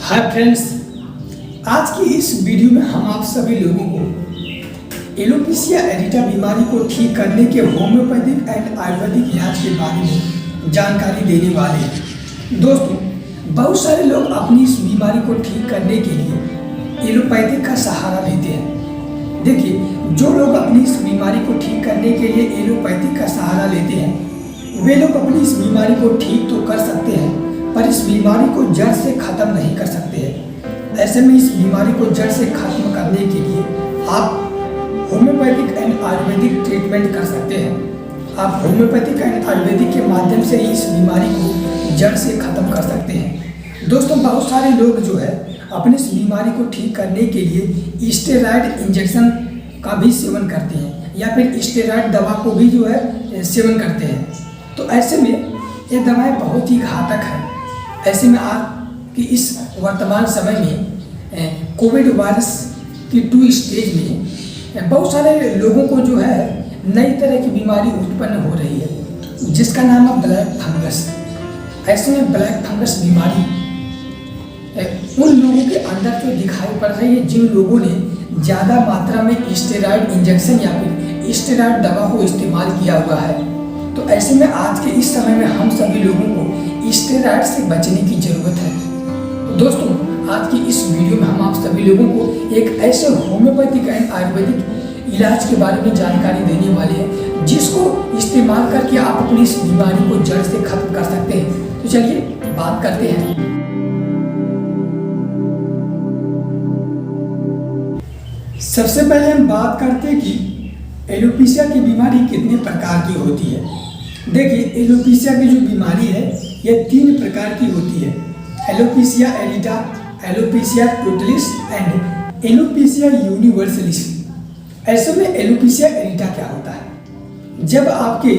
Hi friends, आज की इस वीडियो में हम आप सभी लोगों को एलोपेशिया एरिटा बीमारी को ठीक करने के होम्योपैथिक एंड आयुर्वेदिक इलाज के बारे में जानकारी देने वाले हैं। दोस्तों, बहुत सारे लोग अपनी इस बीमारी को ठीक करने के लिए एलोपैथिक का सहारा लेते हैं। देखिए, जो लोग अपनी इस बीमारी को ठीक करने के लिए एलोपैथिक का सहारा लेते हैं, वे लोग अपनी इस बीमारी को ठीक तो कर सकते हैं, पर इस बीमारी को जड़ से ख़त्म नहीं कर सकते हैं। ऐसे में इस बीमारी को जड़ से ख़त्म करने के लिए आप होम्योपैथिक एंड आयुर्वेदिक ट्रीटमेंट कर सकते हैं। आप होम्योपैथिक एंड आयुर्वेदिक के माध्यम से ही इस बीमारी को जड़ से ख़त्म कर सकते हैं। दोस्तों, बहुत सारे लोग जो है अपनी इस बीमारी को ठीक करने के लिए स्टेरॉयड इंजेक्शन का भी सेवन करते हैं या फिर स्टेरॉयड दवा को भी जो है सेवन करते हैं। तो ऐसे में ये दवाएं बहुत ही घातक है। ऐसे में आज की इस वर्तमान समय में कोविड वायरस की 2 स्टेज में बहुत सारे लोगों को जो है नई तरह की बीमारी उत्पन्न हो रही है, जिसका नाम है ब्लैक फंगस। ऐसे में ब्लैक फंगस बीमारी उन लोगों के अंदर जो दिखाई पड़ रही है जिन लोगों ने ज़्यादा मात्रा में स्टेरॉयड इंजेक्शन या फिर स्टेरॉयड दवा को इस्तेमाल किया हुआ है। तो ऐसे में आज के इस समय में हम सभी लोगों को स्टेरॉयड से बचने की ज़रूरत है। तो दोस्तों, आज की इस वीडियो में हम आप सभी लोगों को एक ऐसे होम्योपैथिक एंड आयुर्वेदिक इलाज के बारे में जानकारी देने वाले हैं, जिसको इस्तेमाल करके आप अपनी इस बीमारी को जड़ से खत्म कर सकते हैं। तो चलिए बात करते हैं। सबसे पहले हम बात करते हैं कि एलोपेशिया की बीमारी कितने प्रकार की होती है। देखिए, एलोपेशिया की जो बीमारी है यह 3 प्रकार की होती है: alopecia एरिटा, alopecia totalis and alopecia universalis. ऐसे में एलोपेशिया एरिटा क्या होता है? जब आपके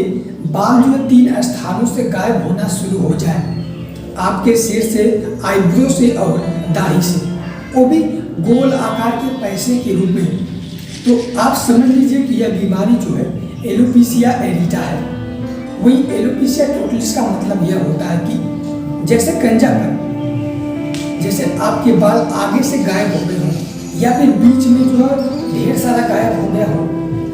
बाल जो 3 स्थानों से गायब होना शुरू हो जाए, आपके सिर से, आईब्रो से और दाढ़ी से, वो भी गोल आकार के पैसे के रूप में, तो आप समझ लीजिए कि यह बीमारी जो है एलोपेशिया एरिटा है। वही एलोपेशिया टोटलिस का मतलब यह होता है कि जैसे कंजापन, जैसे आपके बाल आगे से गायब हो गए हों या फिर बीच में जो है ढेर सारा गायब हो गया हो,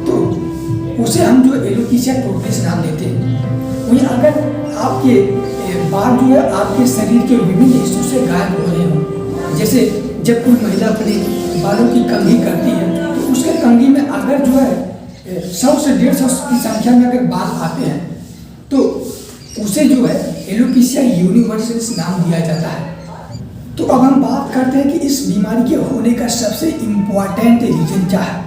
तो उसे हम जो एलोपेशिया टोटलिस नाम देते हैं। वहीं अगर आपके बाल जो है आपके शरीर के विभिन्न हिस्सों से गायब हो रहे हों, जैसे जब कोई महिला अपने बालों की कंघी करती है तो उसके कंघी में अगर जो है 100 से 150 की संख्या में अगर बाल आते हैं, तो उसे जो है एलोपेशिया यूनिवर्सलिस नाम दिया जाता है। तो अब हम बात करते हैं कि इस बीमारी के होने का सबसे इम्पोर्टेंट रीजन क्या है।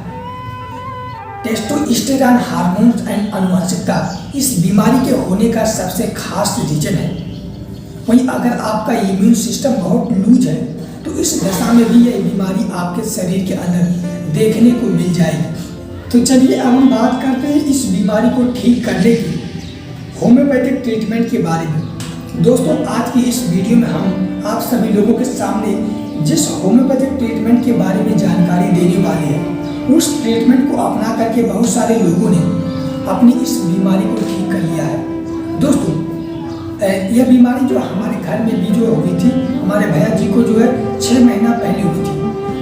टेस्टोस्टेरोन हार्मोन्स एंड आनुवंशिकता इस बीमारी के होने का सबसे खास रीजन है। वहीं अगर आपका इम्यून सिस्टम बहुत लूज है, तो इस दशा में भी यह बीमारी आपके शरीर के अंदर देखने को मिल जाएगी। तो चलिए अब हम बात करते हैं इस बीमारी को ठीक करने की होम्योपैथिक ट्रीटमेंट के बारे में। दोस्तों, आज की इस वीडियो में हम आप सभी लोगों के सामने जिस होम्योपैथिक ट्रीटमेंट के बारे में जानकारी देने वाले हैं, उस ट्रीटमेंट को अपना करके बहुत सारे लोगों ने अपनी इस बीमारी को ठीक कर लिया है। दोस्तों, यह बीमारी जो हमारे घर में भी जो हुई थी, हमारे भैया जी को जो है 6 महीना पहले हुई थी।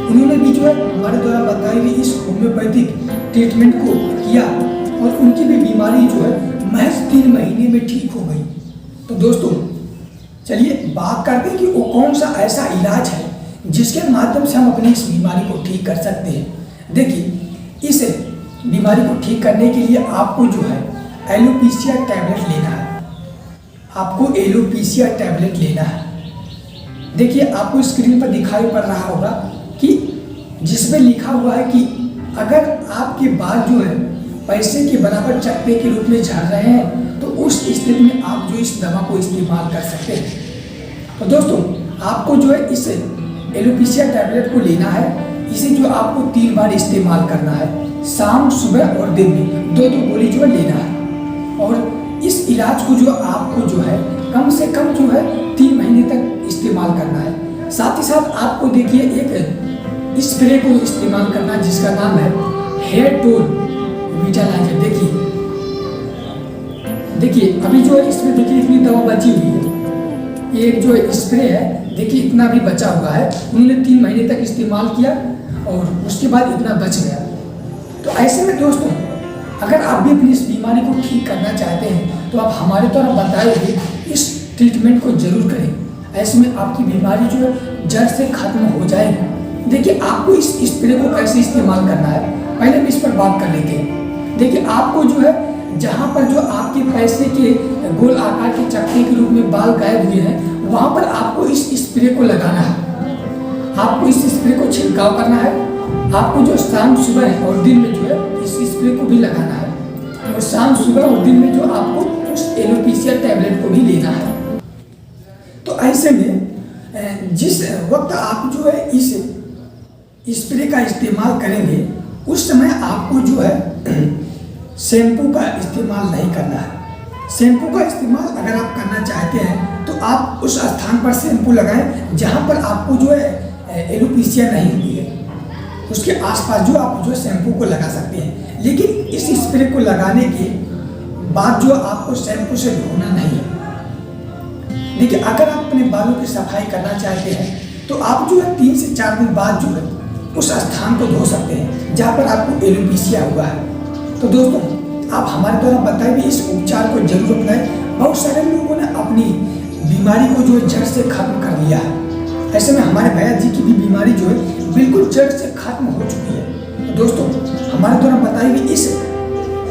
उन्होंने भी जो है हमारे द्वारा बताई हुई इस होम्योपैथिक ट्रीटमेंट को किया और उनकी भी बीमारी जो है महज 3 महीने में ठीक हो गई। तो दोस्तों, चलिए बात करते हैं कि वो कौन सा ऐसा इलाज है जिसके माध्यम से हम अपनी इस बीमारी को ठीक कर सकते हैं। देखिए, इस बीमारी को ठीक करने के लिए आपको जो है एलोपेशिया टैबलेट लेना है। आपको एलोपेशिया टैबलेट लेना है। देखिए, आपको स्क्रीन पर दिखाई पड़ रहा होगा कि जिसमें लिखा हुआ है कि अगर आपके बाल जो है पैसे के बराबर चप्पे के रूप में झड़ रहे हैं, तो उस स्थिति में आप जो इस दवा को इस्तेमाल कर सकते हैं। तो दोस्तों, आपको जो है इस एलोपेशिया टैबलेट को लेना है। इसे जो आपको 3 बार इस्तेमाल करना है, शाम, सुबह और दिन में 2-2 गोली जो है लेना है। और इस इलाज को जो आपको जो है कम से कम जो है 3 महीने तक इस्तेमाल करना है। साथ ही साथ आपको देखिए एक स्प्रे को इस्तेमाल करना, जिसका नाम है हेयर टोन विटालाइजर। देखिए अभी जो है इसमें देखिए इतनी दवा बची हुई है। ये जो स्प्रे है देखिए इतना भी बचा हुआ है, उन्होंने 3 महीने तक इस्तेमाल किया और उसके बाद इतना बच गया। तो ऐसे में दोस्तों, अगर आप भी अपनी इस बीमारी को ठीक करना चाहते हैं तो आप हमारे द्वारा बताए हुए इस ट्रीटमेंट को जरूर करें। ऐसे में आपकी बीमारी जो है जड़ से खत्म हो जाएगी। देखिए आपको इस स्प्रे को कैसे इस्तेमाल करना है, पहले हम इस पर बात कर लेते हैं। देखिए आपको जो है जहाँ पर जो आपके पैसे के गोल आकार के चक्के के रूप में बाल गायब हुए हैं, वहाँ पर आपको इस स्प्रे को लगाना है। आपको इस स्प्रे को छिड़काव करना है। आपको जो शाम सुबह और दिन में जो है इस स्प्रे को भी लगाना है, और शाम सुबह और दिन में जो आपको उस एलोपेशिया टैबलेट को भी लेना है। तो ऐसे में जिस वक्त आप जो है इस स्प्रे का इस्तेमाल करेंगे, उस समय आपको जो है शैम्पू का इस्तेमाल नहीं करना है। शैम्पू का इस्तेमाल अगर आप करना चाहते हैं तो आप उस स्थान पर शैम्पू लगाएं जहां पर आपको जो है एलोपेशिया नहीं हुई है, उसके आसपास जो आप जो शैम्पू को लगा सकते हैं। लेकिन इस स्प्रे को लगाने के बाद जो आपको शैम्पू से धोना नहीं है। देखिए अगर आप अपने बालों की सफाई करना चाहते हैं तो आप जो है 3 से 4 दिन बाद जो है उस स्थान को धो सकते हैं जहाँ पर आपको एलोपेशिया हुआ है। तो दोस्तों, आप हमारे द्वारा बताए हुए इस उपचार को जरूर अपनाएं। बहुत सारे लोगों ने अपनी बीमारी को जो है जड़ से खत्म कर लिया है। ऐसे में हमारे भैया जी की भी बीमारी जो है बिल्कुल जड़ से खत्म हो चुकी है। तो दोस्तों, हमारे द्वारा बताई हुई इस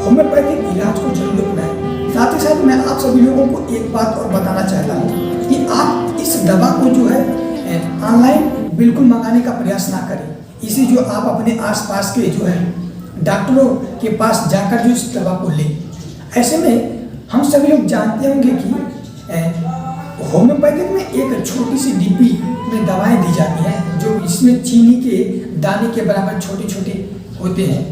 होम्योपैथिक इलाज को जरूर अपनाएं। साथ ही साथ मैं आप सभी लोगों को एक बात और बताना चाहता हूँ कि आप इस दवा को जो है ऑनलाइन बिल्कुल मंगाने का प्रयास ना करें। इसे जो आप अपने आसपास के जो है डॉक्टरों के पास जाकर जो इस दवा को लें। ऐसे में हम सभी लोग जानते होंगे कि होम्योपैथिक में एक छोटी सी डिब्बी में दवाएं दी जाती हैं जो इसमें चीनी के दाने के बराबर छोटे छोटे होते हैं।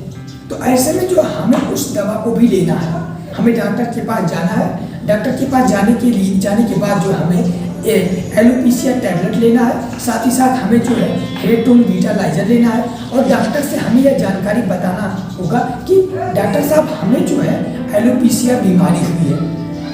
तो ऐसे में जो हमें उस दवा को भी लेना है, हमें डॉक्टर के पास जाना है। डॉक्टर के पास जाने के बाद जो हमें एलोपेशिया टैबलेट लेना है। साथ ही साथ हमें जो है हेयर टोन विटालाइजर लेना है, और डॉक्टर से हमें यह जानकारी बताना होगा कि डॉक्टर साहब हमें जो है एलोपेशिया बीमारी हुई है,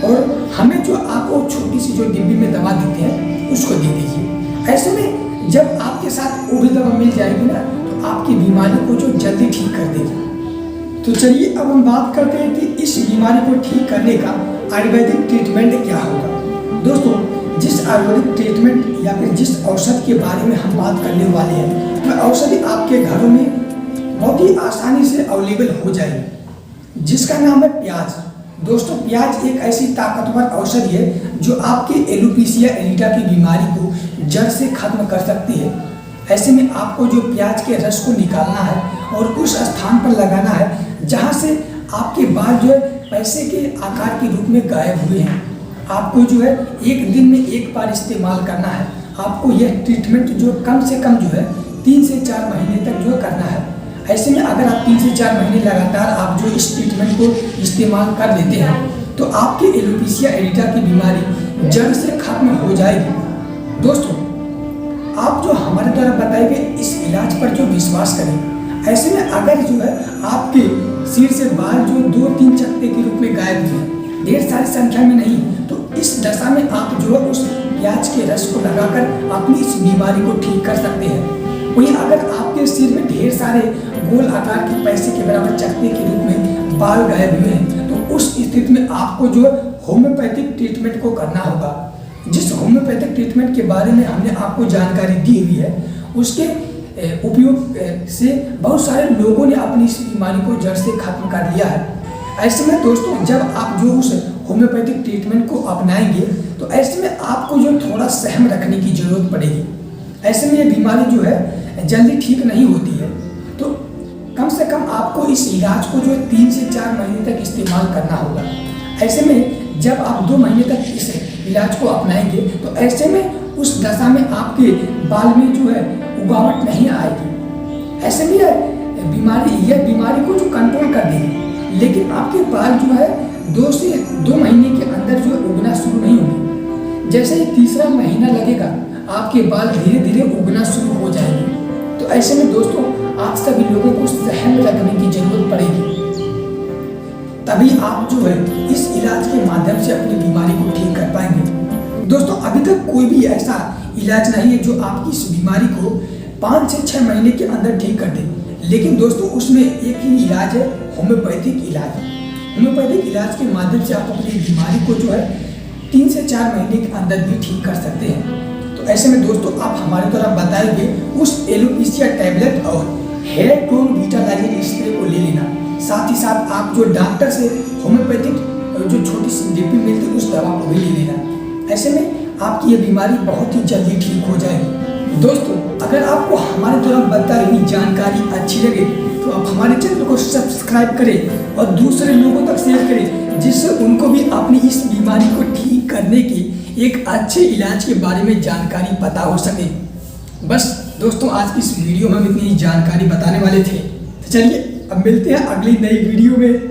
और हमें जो आपको छोटी सी जो डिब्बी में दवा देते हैं उसको दे दीजिए। ऐसे में जब आपके साथ वो भी दवा मिल जाएगी ना, तो आपकी बीमारी को जो जल्दी ठीक कर देगी। तो चलिए अब हम बात करते हैं कि इस बीमारी को ठीक करने का आयुर्वेदिक ट्रीटमेंट क्या होगा। दोस्तों, जिस आयुर्वेदिक ट्रीटमेंट या फिर जिस औषधि के बारे में हम बात करने वाले हैं, वह औषधि आपके घरों में बहुत ही आसानी से अवेलेबल हो जाएगी, जिसका नाम है प्याज। दोस्तों, प्याज एक ऐसी ताकतवर औषधि है जो आपके एलोपेशिया एरिटा की बीमारी को जड़ से खत्म कर सकती है। ऐसे में आपको जो प्याज के रस को निकालना है और उस स्थान पर लगाना है जहाँ से आपके बाल जो है पैसे के आकार के रूप में गायब हुए हैं। आपको जो है एक दिन में एक बार इस्तेमाल करना है। आपको यह ट्रीटमेंट जो कम से कम जो है 3 से 4 महीने तक जो करना है। ऐसे में अगर आप 3 से 4 महीने लगातार आप जो इस ट्रीटमेंट को इस्तेमाल कर लेते हैं तो आपके एलोपेशिया एरिटा की बीमारी जड़ से खत्म हो जाएगी। दोस्तों, आप जो हमारे द्वारा बताए गए इस इलाज पर जो विश्वास करें। ऐसे में अगर जो है आपके सिर से बाल जो 2-3 चकते के रूप में गायब हुए, ढेर सारी संख्या में नहीं, तो इस दशा में आप जो है उस प्याज के रस को लगाकर अपनी इस बीमारी को ठीक कर सकते हैं। वहीं अगर आपके सिर में ढेर सारे गोल आकार के पैसे के बराबर चकते के रूप में बाल गायब हुए हैं, तो उस स्थिति में आपको जो है होम्योपैथिक ट्रीटमेंट को करना होगा। जिस होम्योपैथिक ट्रीटमेंट के बारे में हमने आपको जानकारी दी हुई है, उसके उपयोग से बहुत सारे लोगों ने अपनी इस बीमारी को जड़ से खत्म कर लिया है। ऐसे में दोस्तों, जब आप जो उस होम्योपैथिक ट्रीटमेंट को अपनाएंगे तो ऐसे में आपको जो थोड़ा सहम रखने की जरूरत पड़ेगी। ऐसे में ये बीमारी जो है जल्दी ठीक नहीं होती है, तो कम से कम आपको इस इलाज को जो 3 से 4 महीने तक इस्तेमाल करना होगा। ऐसे में जब आप 2 महीने तक इस इलाज को अपनाएंगे तो ऐसे में उस दशा में आपके बाल में जो है उगावट नहीं आएगी। ऐसे में यह बीमारी को जो कंट्रोल कर देगी, लेकिन आपके बाल जो है 2 से 2 महीने के अंदर जो उगना शुरू नहीं होंगे। जैसे ही 3रा महीना लगेगा आपके बाल धीरे धीरे उगना शुरू हो जाएंगे। तो ऐसे में दोस्तों, आप सभी लोगों को सहम रखने की जरूरत पड़ेगी, तभी आप जो है इस इलाज के माध्यम से अपनी बीमारी को ठीक कर पाएंगे। दोस्तों, अभी तक कोई भी ऐसा इलाज नहीं है जो आपकी इस बीमारी को 5 से 6 महीने के अंदर ठीक कर दे। लेकिन दोस्तों उसमें एक ही इलाज है, होम्योपैथिक इलाज। होम्योपैथिक इलाज के माध्यम से आप अपनी बीमारी को जो है 3 से 4 महीने के अंदर भी ठीक कर सकते हैं। तो ऐसे में दोस्तों आप हमारे द्वारा बताए गए उस एलोपेशिया टैबलेट और हेयर टोन विटालाइजिंग स्प्रे को ले लेना। साथ ही साथ आप जो डॉक्टर से होम्योपैथिक जो छोटी सी डिब्बी मिलती है उस दवा को भी ले लेना। ऐसे में आपकी ये बीमारी बहुत ही जल्दी ठीक हो जाएगी। दोस्तों अगर आपको हमारे द्वारा बताई हुई जानकारी अच्छी लगे तो आप हमारे चैनल को सब्सक्राइब करें और दूसरे लोगों तक शेयर करें, जिससे उनको भी अपनी इस बीमारी को ठीक करने की एक अच्छे इलाज के बारे में जानकारी पता हो सके। बस दोस्तों आज की इस वीडियो में हम इतनी जानकारी बताने वाले थे। तो चलिए अब मिलते हैं अगली नई वीडियो में।